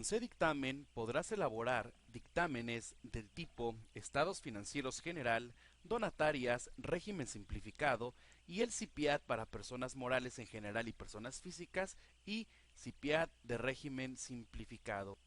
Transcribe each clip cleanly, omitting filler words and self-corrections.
Cedictamen podrás elaborar dictámenes del tipo estados financieros general, donatarias, régimen simplificado y el CIPIAD para personas morales en general y personas físicas y CIPIAD de régimen simplificado.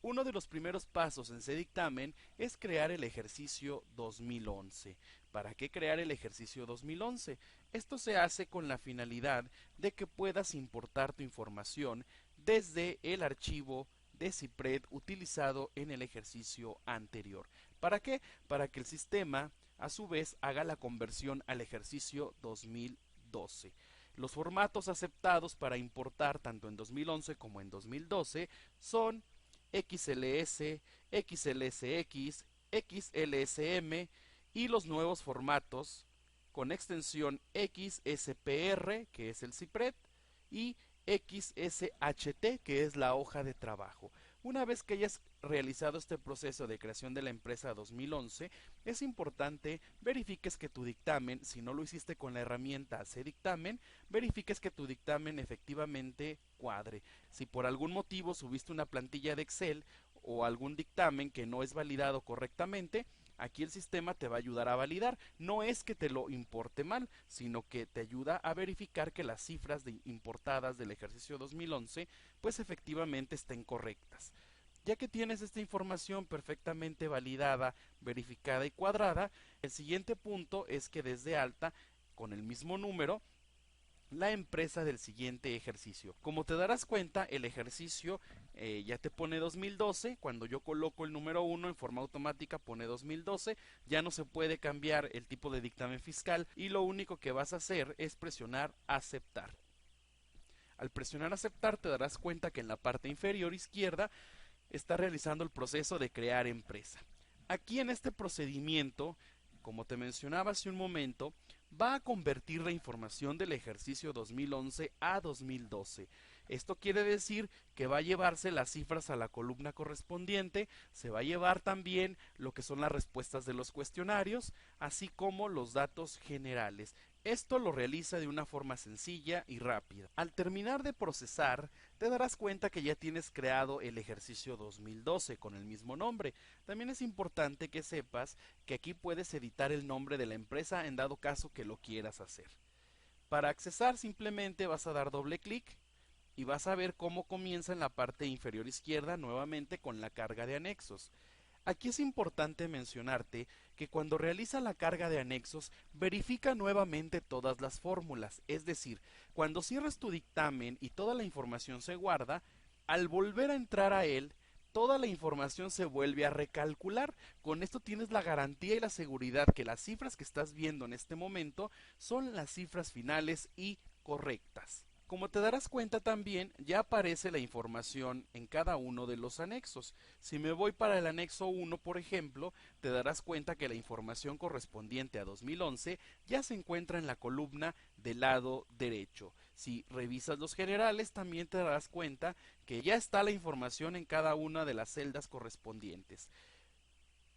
Uno de los primeros pasos en Cedictamen es crear el ejercicio 2011. ¿Para qué crear el ejercicio 2011? Esto se hace con la finalidad de que puedas importar tu información desde el archivo de CIPRED utilizado en el ejercicio anterior. ¿Para qué? Para que el sistema a su vez haga la conversión al ejercicio 2012. Los formatos aceptados para importar tanto en 2011 como en 2012 son XLS, XLSX, XLSM y los nuevos formatos con extensión XSPR, que es el CIPRED, y XSHT, que es la hoja de trabajo. Una vez que hayas realizado este proceso de creación de la empresa 2011, es importante verifiques que tu dictamen, si no lo hiciste con la herramienta Cedictamen, verifiques que tu dictamen efectivamente cuadre. Si por algún motivo subiste una plantilla de Excel o algún dictamen que no es validado correctamente, aquí el sistema te va a ayudar a validar. No es que te lo importe mal, sino que te ayuda a verificar que las cifras importadas del ejercicio 2011 pues efectivamente estén correctas. Ya que tienes esta información perfectamente validada, verificada y cuadrada, el siguiente punto es que des de alta con el mismo número la empresa del siguiente ejercicio. Como te darás cuenta, el ejercicio ya te pone 2012. Cuando yo coloco el número 1 en forma automática pone 2012. Ya no se puede cambiar el tipo de dictamen fiscal y lo único que vas a hacer es presionar aceptar. Al presionar aceptar te darás cuenta que en la parte inferior izquierda está realizando el proceso de crear empresa. Aquí en este procedimiento, como te mencionaba hace un momento, va a convertir la información del ejercicio 2011 a 2012. Esto quiere decir que va a llevarse las cifras a la columna correspondiente, se va a llevar también lo que son las respuestas de los cuestionarios, así como los datos generales. Esto lo realiza de una forma sencilla y rápida. Al terminar de procesar, te darás cuenta que ya tienes creado el ejercicio 2012 con el mismo nombre. También es importante que sepas que aquí puedes editar el nombre de la empresa en dado caso que lo quieras hacer. Para accesar simplemente vas a dar doble clic y vas a ver cómo comienza en la parte inferior izquierda nuevamente con la carga de anexos. Aquí es importante mencionarte que cuando realiza la carga de anexos, verifica nuevamente todas las fórmulas, es decir, cuando cierras tu dictamen y toda la información se guarda, al volver a entrar a él, toda la información se vuelve a recalcular. Con esto tienes la garantía y la seguridad que las cifras que estás viendo en este momento son las cifras finales y correctas. Como te darás cuenta también, ya aparece la información en cada uno de los anexos. Si me voy para el anexo 1, por ejemplo, te darás cuenta que la información correspondiente a 2011 ya se encuentra en la columna del lado derecho. Si revisas los generales, también te darás cuenta que ya está la información en cada una de las celdas correspondientes.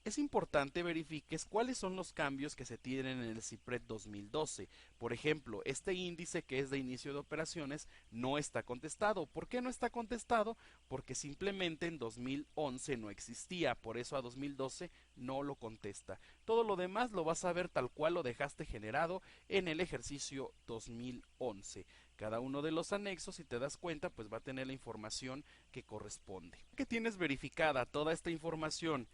Es importante verifiques cuáles son los cambios que se tienen en el CIPRED 2012. Por ejemplo, este índice que es de inicio de operaciones no está contestado. ¿Por qué no está contestado? Porque simplemente en 2011 no existía, por eso a 2012 no lo contesta. Todo lo demás lo vas a ver tal cual lo dejaste generado en el ejercicio 2011. Cada uno de los anexos, si te das cuenta, pues va a tener la información que corresponde. ¿Que tienes verificada toda esta información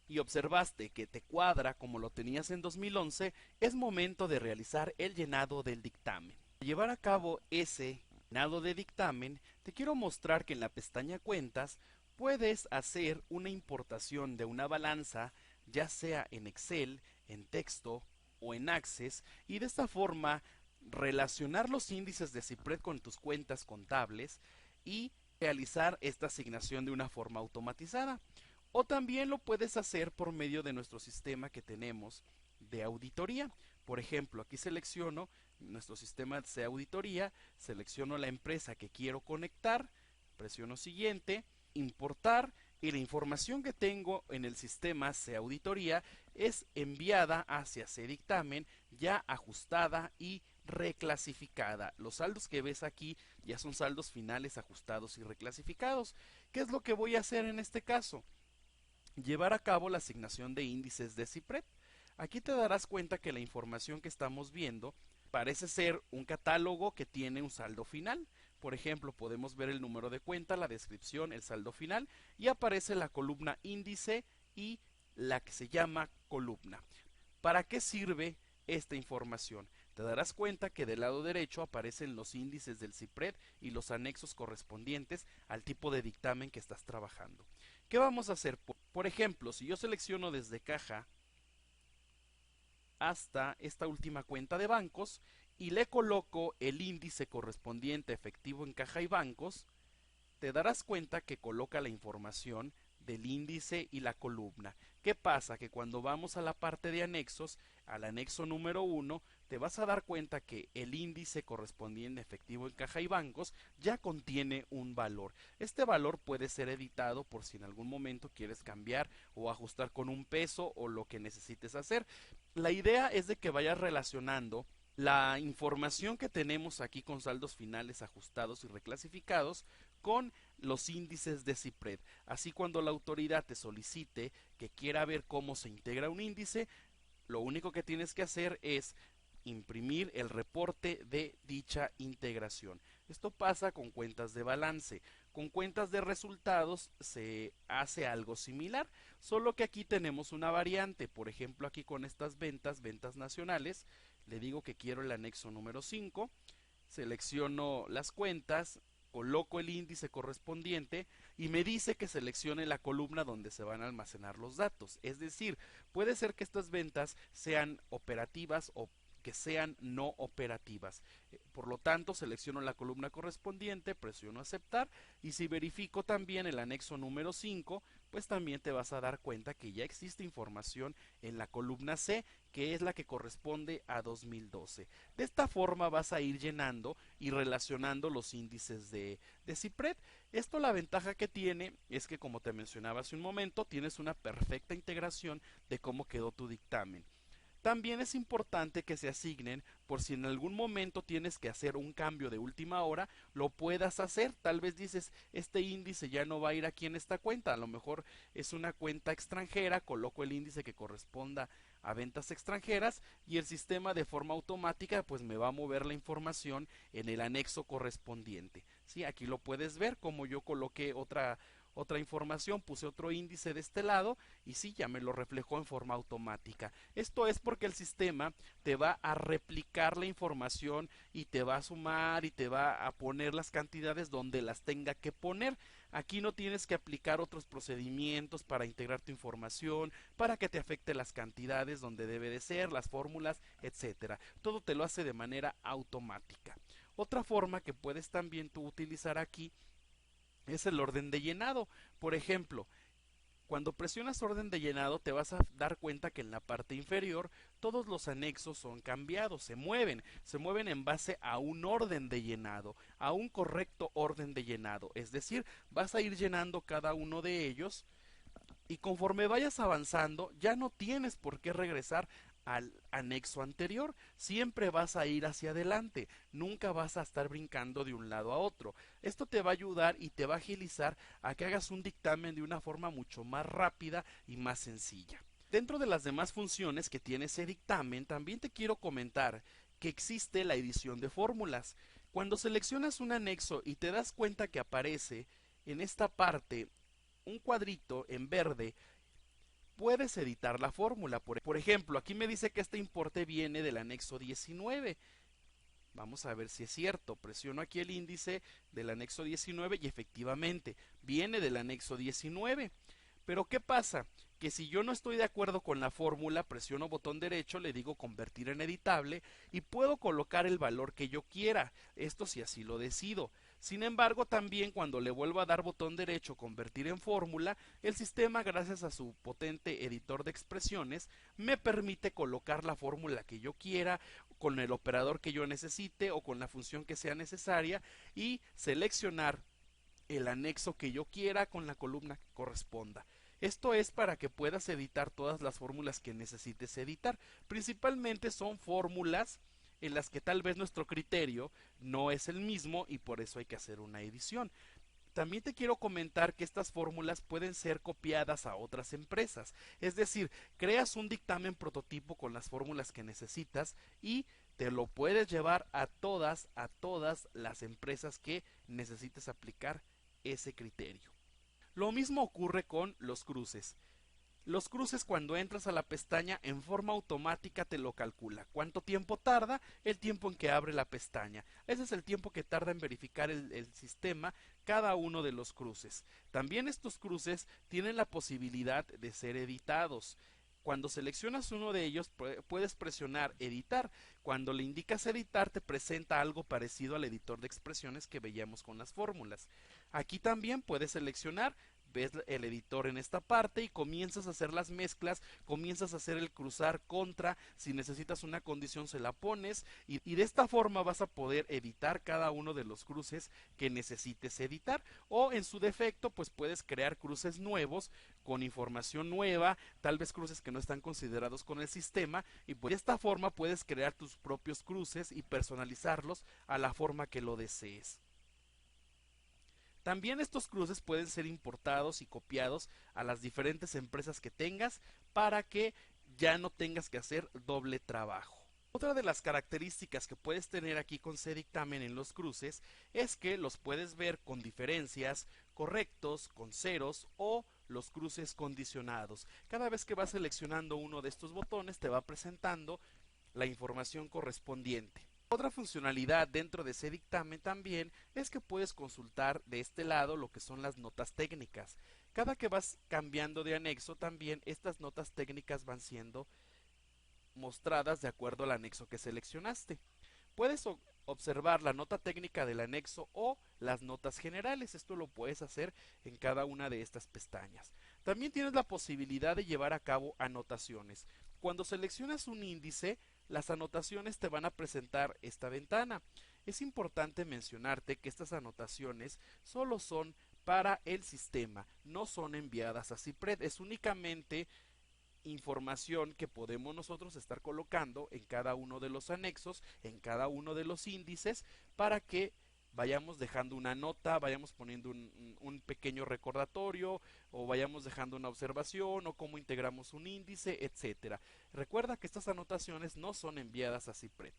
y observaste que te cuadra como lo tenías en 2011, es momento de realizar el llenado del dictamen. Para llevar a cabo ese llenado de dictamen, te quiero mostrar que en la pestaña Cuentas puedes hacer una importación de una balanza, ya sea en Excel, en texto o en Access, y de esta forma relacionar los índices de CIPRED con tus cuentas contables y realizar esta asignación de una forma automatizada. O también lo puedes hacer por medio de nuestro sistema que tenemos de auditoría. Por ejemplo, aquí selecciono nuestro sistema de auditoría, selecciono la empresa que quiero conectar, presiono siguiente, importar, y la información que tengo en el sistema C Auditoría es enviada hacia Cedictamen ya ajustada y reclasificada. Los saldos que ves aquí ya son saldos finales ajustados y reclasificados. ¿Qué es lo que voy a hacer en este caso? Llevar a cabo la asignación de índices de CIPRED. Aquí te darás cuenta que la información que estamos viendo parece ser un catálogo que tiene un saldo final. Por ejemplo, podemos ver el número de cuenta, la descripción, el saldo final y aparece la columna índice y la que se llama columna. ¿Para qué sirve esta información? Te darás cuenta que del lado derecho aparecen los índices del CIPRED y los anexos correspondientes al tipo de dictamen que estás trabajando. ¿Qué vamos a hacer? Por ejemplo, si yo selecciono desde caja hasta esta última cuenta de bancos y le coloco el índice correspondiente efectivo en caja y bancos, te darás cuenta que coloca la información del índice y la columna. ¿Qué pasa? Que cuando vamos a la parte de anexos, al anexo número 1, te vas a dar cuenta que el índice correspondiente efectivo en caja y bancos ya contiene un valor. Este valor puede ser editado por si en algún momento quieres cambiar o ajustar con un peso o lo que necesites hacer. La idea es de que vayas relacionando la información que tenemos aquí con saldos finales ajustados y reclasificados con los índices de CIPRED. Así cuando la autoridad te solicite que quiera ver cómo se integra un índice, lo único que tienes que hacer es imprimir el reporte de dicha integración. Esto pasa con cuentas de balance. Con cuentas de resultados se hace algo similar, solo que aquí tenemos una variante. Por ejemplo, aquí con estas ventas nacionales, le digo que quiero el anexo número 5, selecciono las cuentas, coloco el índice correspondiente y me dice que seleccione la columna donde se van a almacenar los datos. Es decir, puede ser que estas ventas sean operativas o que sean no operativas. Por lo tanto, selecciono la columna correspondiente, presiono aceptar y si verifico también el anexo número 5, pues también te vas a dar cuenta que ya existe información en la columna C, que es la que corresponde a 2012. De esta forma vas a ir llenando y relacionando los índices de CIPRED. Esto la ventaja que tiene es que, como te mencionaba hace un momento, tienes una perfecta integración de cómo quedó tu dictamen. También es importante que se asignen por si en algún momento tienes que hacer un cambio de última hora, lo puedas hacer. Tal vez dices, este índice ya no va a ir aquí en esta cuenta, a lo mejor es una cuenta extranjera, coloco el índice que corresponda a ventas extranjeras y el sistema de forma automática pues me va a mover la información en el anexo correspondiente. ¿Sí? Aquí lo puedes ver como yo coloqué otra información, puse otro índice de este lado y sí, ya me lo reflejó en forma automática. Esto es porque el sistema te va a replicar la información y te va a sumar y te va a poner las cantidades donde las tenga que poner. Aquí no tienes que aplicar otros procedimientos para integrar tu información, para que te afecte las cantidades donde debe de ser, las fórmulas, etcétera. Todo te lo hace de manera automática. Otra forma que puedes también tú utilizar aquí es el orden de llenado. Por ejemplo, cuando presionas orden de llenado te vas a dar cuenta que en la parte inferior todos los anexos son cambiados, se mueven en base a un orden de llenado, a un correcto orden de llenado. Es decir, vas a ir llenando cada uno de ellos y conforme vayas avanzando ya no tienes por qué regresar al anexo anterior, siempre vas a ir hacia adelante, nunca vas a estar brincando de un lado a otro. Esto te va a ayudar y te va a agilizar a que hagas un dictamen de una forma mucho más rápida y más sencilla. Dentro de las demás funciones que tiene ese dictamen, también te quiero comentar que existe la edición de fórmulas. Cuando seleccionas un anexo y te das cuenta que aparece en esta parte un cuadrito en verde, puedes editar la fórmula. Por ejemplo, aquí me dice que este importe viene del anexo 19. Vamos a ver si es cierto. Presiono aquí el índice del anexo 19 y efectivamente viene del anexo 19. Pero ¿qué pasa? Que si yo no estoy de acuerdo con la fórmula, presiono botón derecho, le digo convertir en editable y puedo colocar el valor que yo quiera. Esto si así lo decido. Sin embargo, también cuando le vuelvo a dar botón derecho convertir en fórmula, el sistema, gracias a su potente editor de expresiones, me permite colocar la fórmula que yo quiera, con el operador que yo necesite o con la función que sea necesaria y seleccionar el anexo que yo quiera con la columna que corresponda. Esto es para que puedas editar todas las fórmulas que necesites editar. Principalmente son fórmulas en las que tal vez nuestro criterio no es el mismo y por eso hay que hacer una edición. También te quiero comentar que estas fórmulas pueden ser copiadas a otras empresas, es decir, creas un dictamen prototipo con las fórmulas que necesitas y te lo puedes llevar a todas las empresas que necesites aplicar ese criterio. Lo mismo ocurre con los cruces. Los cruces, cuando entras a la pestaña, en forma automática te lo calcula. ¿Cuánto tiempo tarda? El tiempo en que abre la pestaña. Ese es el tiempo que tarda en verificar el sistema cada uno de los cruces. También estos cruces tienen la posibilidad de ser editados. Cuando seleccionas uno de ellos, puedes presionar editar. Cuando le indicas editar, te presenta algo parecido al editor de expresiones que veíamos con las fórmulas. Aquí también puedes seleccionar, ves el editor en esta parte y comienzas a hacer las mezclas, comienzas a hacer el cruzar contra, si necesitas una condición se la pones y de esta forma vas a poder editar cada uno de los cruces que necesites editar, o en su defecto pues puedes crear cruces nuevos con información nueva, tal vez cruces que no están considerados con el sistema, y pues de esta forma puedes crear tus propios cruces y personalizarlos a la forma que lo desees. También estos cruces pueden ser importados y copiados a las diferentes empresas que tengas para que ya no tengas que hacer doble trabajo. Otra de las características que puedes tener aquí con Cdictamen en los cruces es que los puedes ver con diferencias, correctos, con ceros o los cruces condicionados. Cada vez que vas seleccionando uno de estos botones te va presentando la información correspondiente. Otra funcionalidad dentro de Cdictamen también es que puedes consultar de este lado lo que son las notas técnicas. Cada que vas cambiando de anexo también estas notas técnicas van siendo mostradas de acuerdo al anexo que seleccionaste. Puedes observar la nota técnica del anexo o las notas generales. Esto lo puedes hacer en cada una de estas pestañas. También tienes la posibilidad de llevar a cabo anotaciones. Cuando seleccionas un índice, las anotaciones te van a presentar esta ventana. Es importante mencionarte que estas anotaciones solo son para el sistema, no son enviadas a CIPRED. Es únicamente información que podemos nosotros estar colocando en cada uno de los anexos, en cada uno de los índices, para que vayamos dejando una nota, vayamos poniendo un pequeño recordatorio o vayamos dejando una observación o cómo integramos un índice, etcétera. Recuerda que estas anotaciones no son enviadas a CIPRED.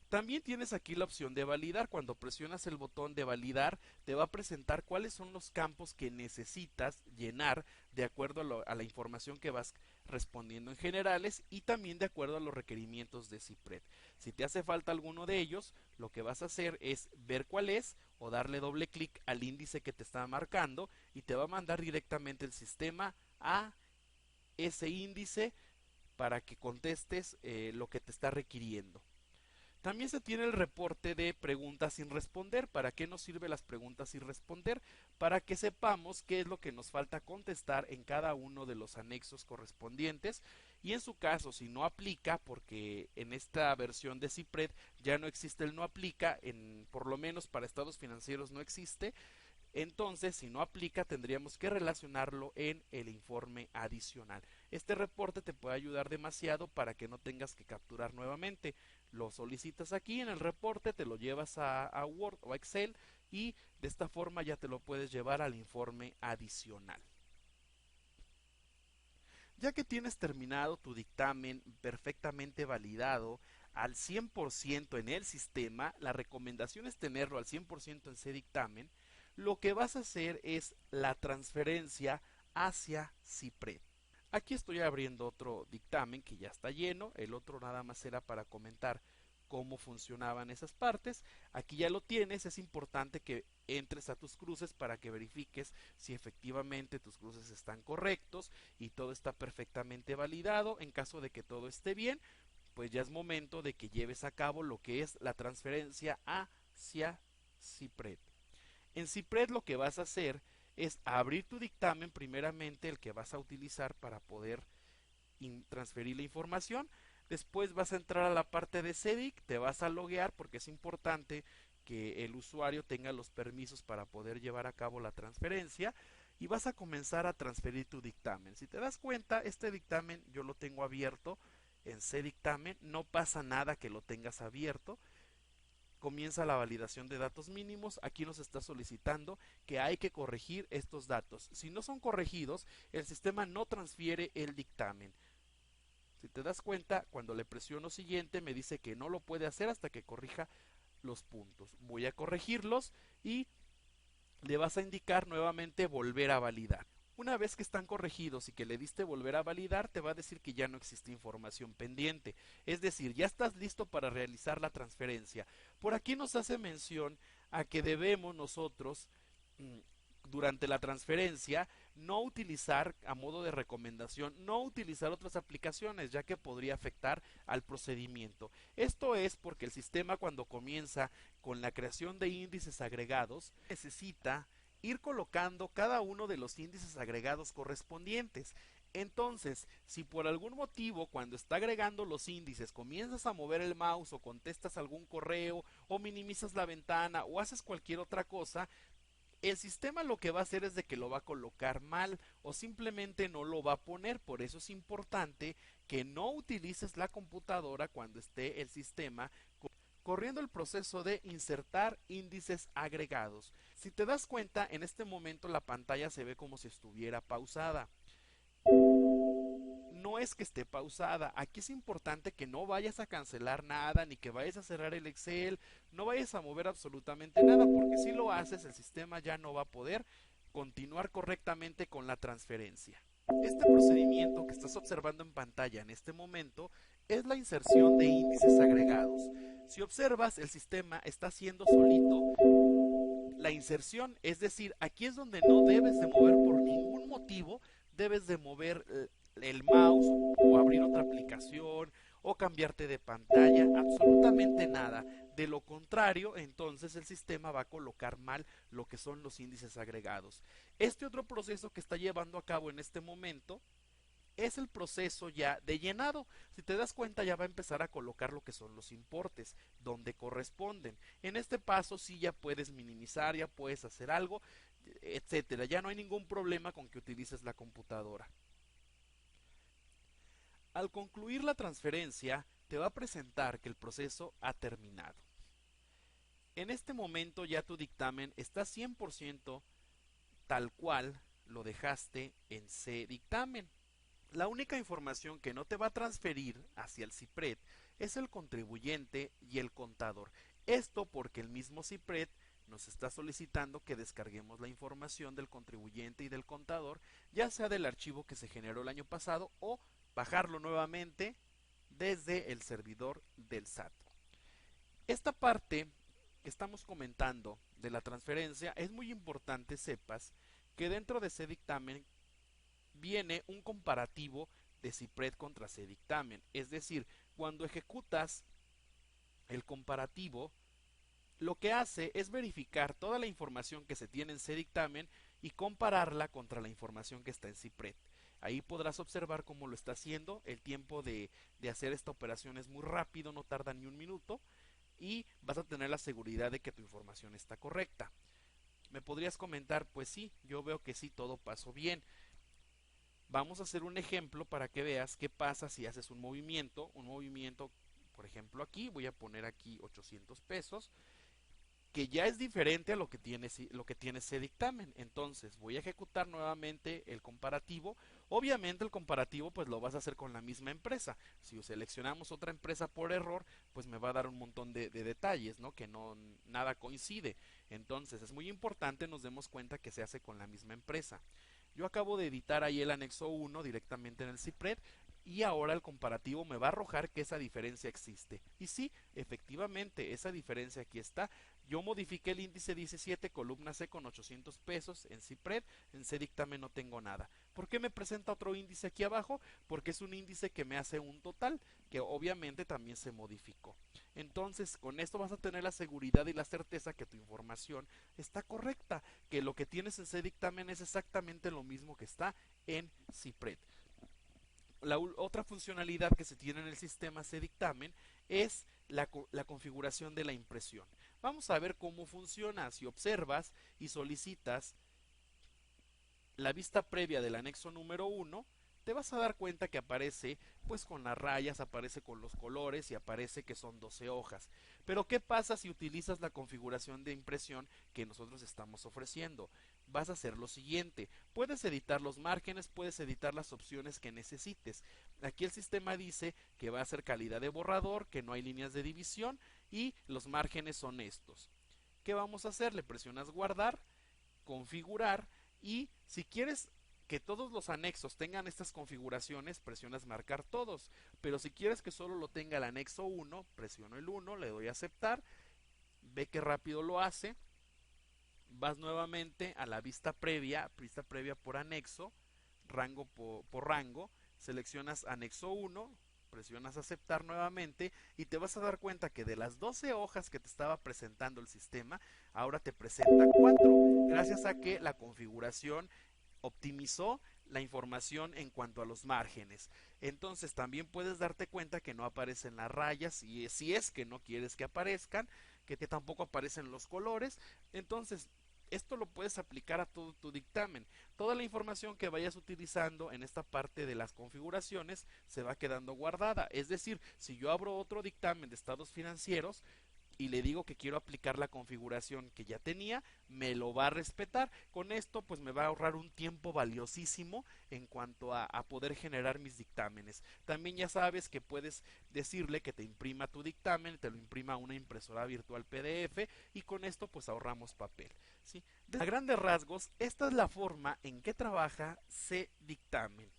También tienes aquí la opción de validar. Cuando presionas el botón de validar, te va a presentar cuáles son los campos que necesitas llenar de acuerdo a la información que vas respondiendo en generales y también de acuerdo a los requerimientos de CIPRED. Si te hace falta alguno de ellos, lo que vas a hacer es ver cuál es o darle doble clic al índice que te está marcando y te va a mandar directamente el sistema a ese índice para que contestes lo que te está requiriendo. También se tiene el reporte de preguntas sin responder. ¿Para qué nos sirven las preguntas sin responder? Para que sepamos qué es lo que nos falta contestar en cada uno de los anexos correspondientes y en su caso si no aplica, porque en esta versión de CIPRED ya no existe el no aplica, por lo menos para estados financieros no existe. Entonces, si no aplica, tendríamos que relacionarlo en el informe adicional. Este reporte te puede ayudar demasiado para que no tengas que capturar nuevamente. Lo solicitas aquí en el reporte, te lo llevas a Word o a Excel y de esta forma ya te lo puedes llevar al informe adicional. Ya que tienes terminado tu dictamen perfectamente validado al 100% en el sistema, la recomendación es tenerlo al 100% en Cdictamen. Lo que vas a hacer es la transferencia hacia CIPRED. Aquí estoy abriendo otro dictamen que ya está lleno, el otro nada más era para comentar cómo funcionaban esas partes. Aquí ya lo tienes, es importante que entres a tus cruces para que verifiques si efectivamente tus cruces están correctos y todo está perfectamente validado. En caso de que todo esté bien, pues ya es momento de que lleves a cabo lo que es la transferencia hacia CIPRED. En CIPRED lo que vas a hacer es abrir tu dictamen, primeramente el que vas a utilizar para poder transferir la información. Después vas a entrar a la parte de CEDIC, te vas a loguear porque es importante que el usuario tenga los permisos para poder llevar a cabo la transferencia y vas a comenzar a transferir tu dictamen. Si te das cuenta, este dictamen yo lo tengo abierto en C-Dictamen, no pasa nada que lo tengas abierto. Comienza la validación de datos mínimos. Aquí nos está solicitando que hay que corregir estos datos. Si no son corregidos, el sistema no transfiere el dictamen. Si te das cuenta, cuando le presiono siguiente me dice que no lo puede hacer hasta que corrija los puntos. Voy a corregirlos y le vas a indicar nuevamente volver a validar. Una vez que están corregidos y que le diste volver a validar, te va a decir que ya no existe información pendiente. Es decir, ya estás listo para realizar la transferencia. Por aquí nos hace mención a que debemos nosotros, durante la transferencia, no utilizar, a modo de recomendación, no utilizar otras aplicaciones, ya que podría afectar al procedimiento. Esto es porque el sistema, cuando comienza con la creación de índices agregados, necesita ir colocando cada uno de los índices agregados correspondientes. Entonces, si por algún motivo cuando está agregando los índices comienzas a mover el mouse o contestas algún correo o minimizas la ventana o haces cualquier otra cosa, el sistema lo que va a hacer es de que lo va a colocar mal o simplemente no lo va a poner. Por eso es importante que no utilices la computadora cuando esté el sistema corriendo el proceso de insertar índices agregados. Si te das cuenta, en este momento la pantalla se ve como si estuviera pausada. No es que esté pausada, aquí es importante que no vayas a cancelar nada, ni que vayas a cerrar el Excel, no vayas a mover absolutamente nada, porque si lo haces el sistema ya no va a poder continuar correctamente con la transferencia. Este procedimiento que estás observando en pantalla en este momento es la inserción de índices agregados. Si observas, el sistema está haciendo solito la inserción, es decir, aquí es donde no debes de mover por ningún motivo, debes de mover el mouse o abrir otra aplicación o cambiarte de pantalla, absolutamente nada. De lo contrario, entonces el sistema va a colocar mal lo que son los índices agregados. Este otro proceso que está llevando a cabo en este momento es el proceso ya de llenado. Si te das cuenta, ya va a empezar a colocar lo que son los importes donde corresponden. En este paso sí ya puedes minimizar, ya puedes hacer algo, etcétera. Ya no hay ningún problema con que utilices la computadora. Al concluir la transferencia, te va a presentar que el proceso ha terminado. En este momento ya tu dictamen está 100% tal cual lo dejaste en C-Dictamen. La única información que no te va a transferir hacia el CIPRED es el contribuyente y el contador. Esto porque el mismo CIPRED nos está solicitando que descarguemos la información del contribuyente y del contador, ya sea del archivo que se generó el año pasado o bajarlo nuevamente desde el servidor del SAT. Esta parte que estamos comentando de la transferencia es muy importante sepas que dentro de ese dictamen viene un comparativo de CIPRED contra C-Dictamen. Es decir, cuando ejecutas el comparativo, lo que hace es verificar toda la información que se tiene en C-Dictamen y compararla contra la información que está en CIPRED. Ahí podrás observar cómo lo está haciendo. El tiempo de hacer esta operación es muy rápido, no tarda ni un minuto y vas a tener la seguridad de que tu información está correcta. Me podrías comentar, pues sí, yo veo que sí, todo pasó bien. Vamos a hacer un ejemplo para que veas qué pasa si haces un movimiento, por ejemplo aquí, voy a poner aquí 800 pesos, que ya es diferente a lo que tiene ese dictamen. Entonces voy a ejecutar nuevamente el comparativo. Obviamente el comparativo pues lo vas a hacer con la misma empresa. Si seleccionamos otra empresa por error, pues me va a dar un montón de detalles, ¿no? Que no nada coincide. Entonces es muy importante nos demos cuenta que se hace con la misma empresa. Yo acabo de editar ahí el anexo 1 directamente en el CIPRED y ahora el comparativo me va a arrojar que esa diferencia existe. Y sí, efectivamente, esa diferencia aquí está. Yo modifiqué el índice 17, columna C con 800 pesos en CIPRED, en C-Dictamen no tengo nada. ¿Por qué me presenta otro índice aquí abajo? Porque es un índice que me hace un total, que obviamente también se modificó. Entonces, con esto vas a tener la seguridad y la certeza que tu información está correcta, que lo que tienes en C-Dictamen es exactamente lo mismo que está en CIPRED. La otra funcionalidad que se tiene en el sistema C-Dictamen es la configuración de la impresión. Vamos a ver cómo funciona. Si observas y solicitas la vista previa del anexo número 1, te vas a dar cuenta que aparece pues con las rayas, aparece con los colores y aparece que son 12 hojas. Pero ¿qué pasa si utilizas la configuración de impresión que nosotros estamos ofreciendo? Vas a hacer lo siguiente, puedes editar los márgenes, puedes editar las opciones que necesites. Aquí el sistema dice que va a ser calidad de borrador, que no hay líneas de división y los márgenes son estos. ¿Qué vamos a hacer? Le presionas guardar, configurar y si quieres que todos los anexos tengan estas configuraciones, presionas marcar todos, pero si quieres que solo lo tenga el anexo 1, presiono el 1, le doy a aceptar, ve que rápido lo hace, vas nuevamente a la vista previa por anexo, rango por rango, seleccionas anexo 1, presionas aceptar nuevamente y te vas a dar cuenta que de las 12 hojas que te estaba presentando el sistema, ahora te presenta 4, gracias a que la configuración optimizó la información en cuanto a los márgenes. Entonces también puedes darte cuenta que no aparecen las rayas y si es que no quieres que aparezcan, que tampoco aparecen los colores. Entonces esto lo puedes aplicar a todo tu dictamen. Toda la información que vayas utilizando en esta parte de las configuraciones se va quedando guardada. Es decir, si yo abro otro dictamen de estados financieros, y le digo que quiero aplicar la configuración que ya tenía, me lo va a respetar. Con esto pues me va a ahorrar un tiempo valiosísimo en cuanto a poder generar mis dictámenes. También ya sabes que puedes decirle que te imprima tu dictamen, te lo imprima a una impresora virtual PDF y con esto pues ahorramos papel. ¿Sí? A grandes rasgos, esta es la forma en que trabaja C Dictamen.